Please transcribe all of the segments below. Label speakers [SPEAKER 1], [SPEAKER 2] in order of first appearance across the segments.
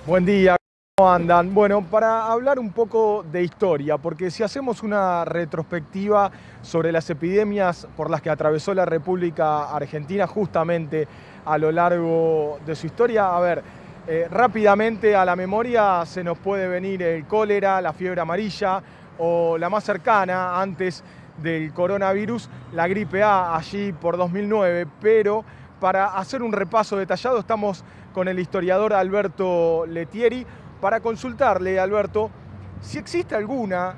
[SPEAKER 1] Buen día, ¿cómo andan? Bueno, para hablar un poco de historia, porque si hacemos una retrospectiva sobre las epidemias por las que atravesó la República Argentina justamente a lo largo de su historia, rápidamente a la memoria se nos puede venir el cólera, la fiebre amarilla o la más cercana antes del coronavirus, la gripe A, allí por 2009, pero para hacer un repaso detallado estamos con el historiador Alberto Letieri para consultarle, Alberto, si existe alguna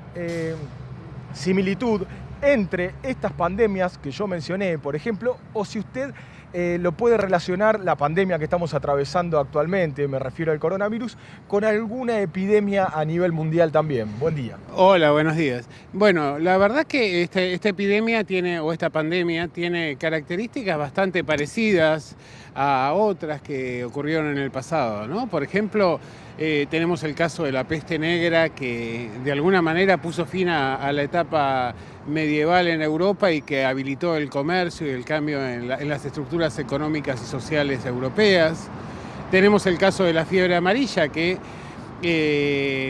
[SPEAKER 1] similitud entre estas pandemias que yo mencioné, por ejemplo, o si usted lo puede relacionar, la pandemia que estamos atravesando actualmente, me refiero al coronavirus, con alguna epidemia a nivel mundial también. Buen día.
[SPEAKER 2] Hola, buenos días. Bueno, la verdad que esta epidemia o esta pandemia tiene características bastante parecidas a otras que ocurrieron en el pasado, ¿no? Por ejemplo, tenemos el caso de la peste negra que de alguna manera puso fin a la etapa medieval en Europa y que habilitó el comercio y el cambio en las estructuras económicas y sociales europeas. Tenemos el caso de la fiebre amarilla que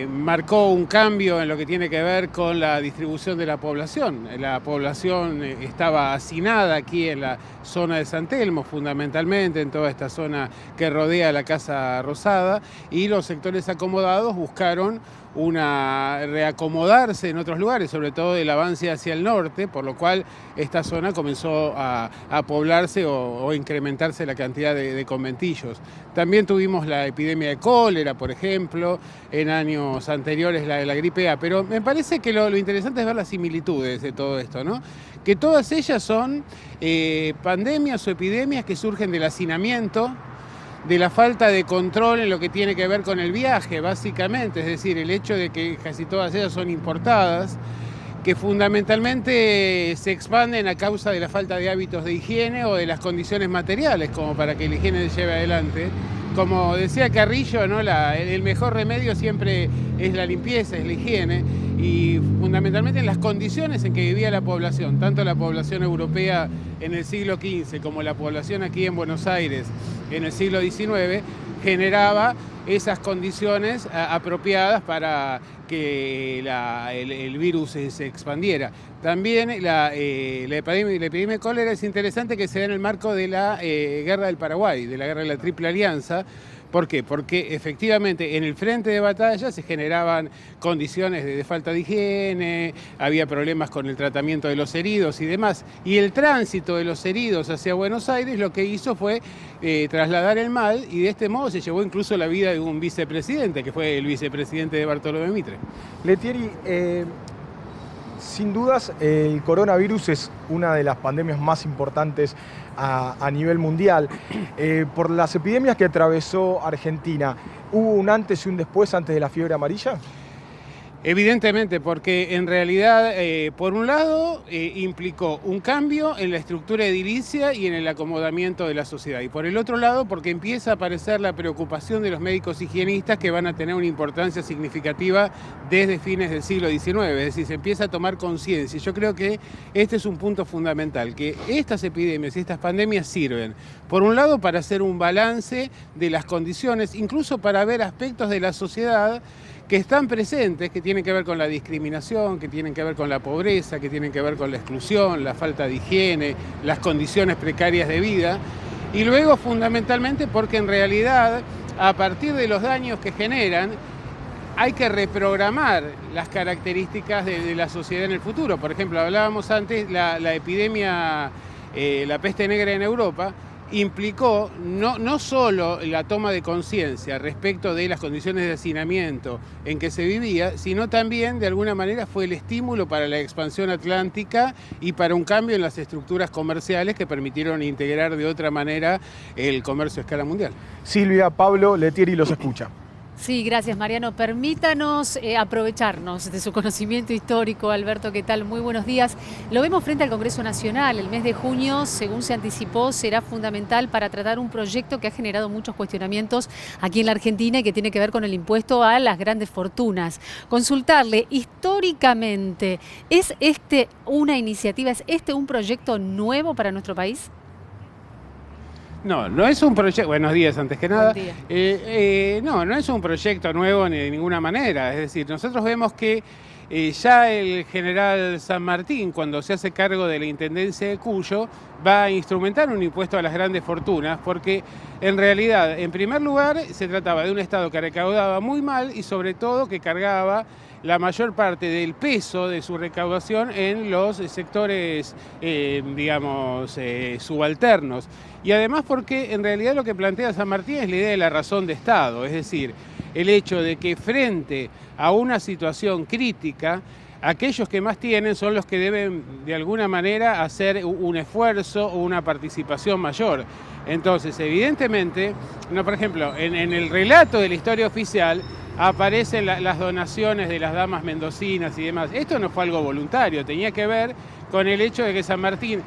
[SPEAKER 2] marcó un cambio en lo que tiene que ver con la distribución de la población. La población estaba hacinada aquí en la zona de San Telmo, fundamentalmente en toda esta zona que rodea la Casa Rosada, y los sectores acomodados buscaron reacomodarse en otros lugares, sobre todo el avance hacia el norte, por lo cual esta zona comenzó a poblarse o incrementarse la cantidad de conventillos. También tuvimos la epidemia de cólera, por ejemplo, en años anteriores la gripe A, pero me parece que lo interesante es ver las similitudes de todo esto, ¿no? Que todas ellas son pandemias o epidemias que surgen del hacinamiento, de la falta de control en lo que tiene que ver con el viaje, básicamente, es decir, el hecho de que casi todas ellas son importadas, que fundamentalmente se expanden a causa de la falta de hábitos de higiene o de las condiciones materiales, como para que la higiene se lleve adelante. Como decía Carrillo, ¿no? El mejor remedio siempre es la limpieza, es la higiene, y fundamentalmente en las condiciones en que vivía la población, tanto la población europea en el siglo XV como la población aquí en Buenos Aires en el siglo XIX, generaba esas condiciones apropiadas para que el virus se expandiera. También la epidemia de cólera es interesante que se da en el marco de la Guerra del Paraguay, de la Guerra de la Triple Alianza. ¿Por qué? Porque efectivamente en el frente de batalla se generaban condiciones de falta de higiene, había problemas con el tratamiento de los heridos y demás. Y el tránsito de los heridos hacia Buenos Aires lo que hizo fue trasladar el mal, y de este modo se llevó incluso la vida de un vicepresidente, que fue el vicepresidente de Bartolomé Mitre.
[SPEAKER 1] Letieri, sin dudas, el coronavirus es una de las pandemias más importantes a nivel mundial. Por las epidemias que atravesó Argentina, ¿hubo un antes y un después antes de la fiebre amarilla?
[SPEAKER 2] Evidentemente, porque en realidad, por un lado, implicó un cambio en la estructura edilicia y en el acomodamiento de la sociedad. Y por el otro lado, porque empieza a aparecer la preocupación de los médicos higienistas, que van a tener una importancia significativa desde fines del siglo XIX. Es decir, se empieza a tomar conciencia. Yo creo que este es un punto fundamental, que estas epidemias y estas pandemias sirven, por un lado, para hacer un balance de las condiciones, incluso para ver aspectos de la sociedad que están presentes, que tienen que ver con la discriminación, que tienen que ver con la pobreza, que tienen que ver con la exclusión, la falta de higiene, las condiciones precarias de vida, y luego fundamentalmente porque en realidad, a partir de los daños que generan, hay que reprogramar las características de la sociedad en el futuro. Por ejemplo, hablábamos antes, la epidemia, la peste negra en Europa, implicó no solo la toma de conciencia respecto de las condiciones de hacinamiento en que se vivía, sino también de alguna manera fue el estímulo para la expansión atlántica y para un cambio en las estructuras comerciales que permitieron integrar de otra manera el comercio a escala mundial.
[SPEAKER 1] Silvia, Pablo, Letieri los escucha.
[SPEAKER 3] Sí, gracias Mariano. Permítanos aprovecharnos de su conocimiento histórico. Alberto, ¿qué tal? Muy buenos días. Lo vemos frente al Congreso Nacional. El mes de junio, según se anticipó, será fundamental para tratar un proyecto que ha generado muchos cuestionamientos aquí en la Argentina y que tiene que ver con el impuesto a las grandes fortunas. Consultarle, históricamente, ¿es este una iniciativa, es este un proyecto nuevo para nuestro país?
[SPEAKER 2] No es un proyecto, buenos días antes que nada.
[SPEAKER 3] Buen día.
[SPEAKER 2] No es un proyecto nuevo ni de ninguna manera. Es decir, nosotros vemos que ya el general San Martín, cuando se hace cargo de la Intendencia de Cuyo, va a instrumentar un impuesto a las grandes fortunas, porque en realidad, en primer lugar, se trataba de un Estado que recaudaba muy mal y sobre todo que cargaba la mayor parte del peso de su recaudación en los sectores, subalternos. Y además porque en realidad lo que plantea San Martín es la idea de la razón de Estado, es decir, el hecho de que frente a una situación crítica, aquellos que más tienen son los que deben de alguna manera hacer un esfuerzo o una participación mayor. Entonces, evidentemente, por ejemplo, en el relato de la historia oficial aparecen las donaciones de las damas mendocinas y demás. Esto no fue algo voluntario, tenía que ver con el hecho de que San Martín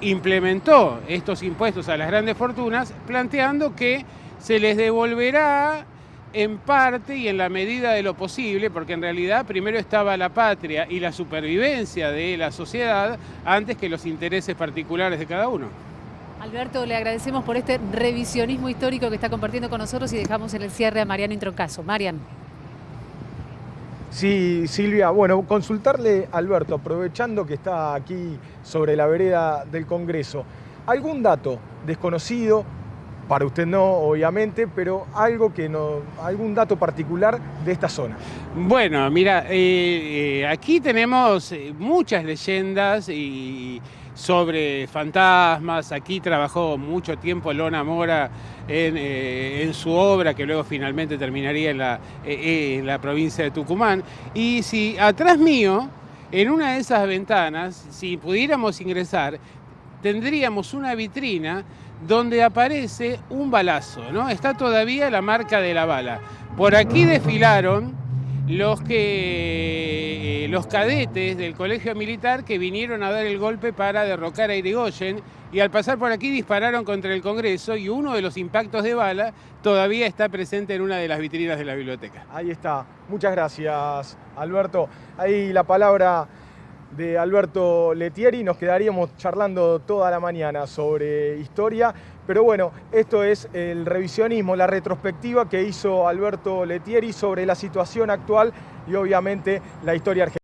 [SPEAKER 2] implementó estos impuestos a las grandes fortunas, planteando que se les devolverá en parte y en la medida de lo posible, porque en realidad primero estaba la patria y la supervivencia de la sociedad antes que los intereses particulares de cada uno.
[SPEAKER 3] Alberto, le agradecemos por este revisionismo histórico que está compartiendo con nosotros y dejamos en el cierre a Mariano Introncaso. Marian.
[SPEAKER 1] Sí, Silvia, bueno, consultarle a Alberto, aprovechando que está aquí sobre la vereda del Congreso, ¿algún dato desconocido? Para usted no, obviamente, pero algún dato particular de esta zona.
[SPEAKER 2] Bueno, mira, aquí tenemos muchas leyendas sobre fantasmas. Aquí trabajó mucho tiempo Lona Mora en su obra, que luego finalmente terminaría en la provincia de Tucumán. Y si atrás mío, en una de esas ventanas, si pudiéramos ingresar, tendríamos una vitrina donde aparece un balazo, ¿no? Está todavía la marca de la bala. Por aquí desfilaron los cadetes del colegio militar que vinieron a dar el golpe para derrocar a Irigoyen, y al pasar por aquí dispararon contra el Congreso, y uno de los impactos de bala todavía está presente en una de las vitrinas de la biblioteca.
[SPEAKER 1] Ahí está. Muchas gracias, Alberto. Ahí la palabra de Alberto Lettieri. Nos quedaríamos charlando toda la mañana sobre historia, pero bueno, esto es el revisionismo, la retrospectiva que hizo Alberto Lettieri sobre la situación actual y obviamente la historia argentina.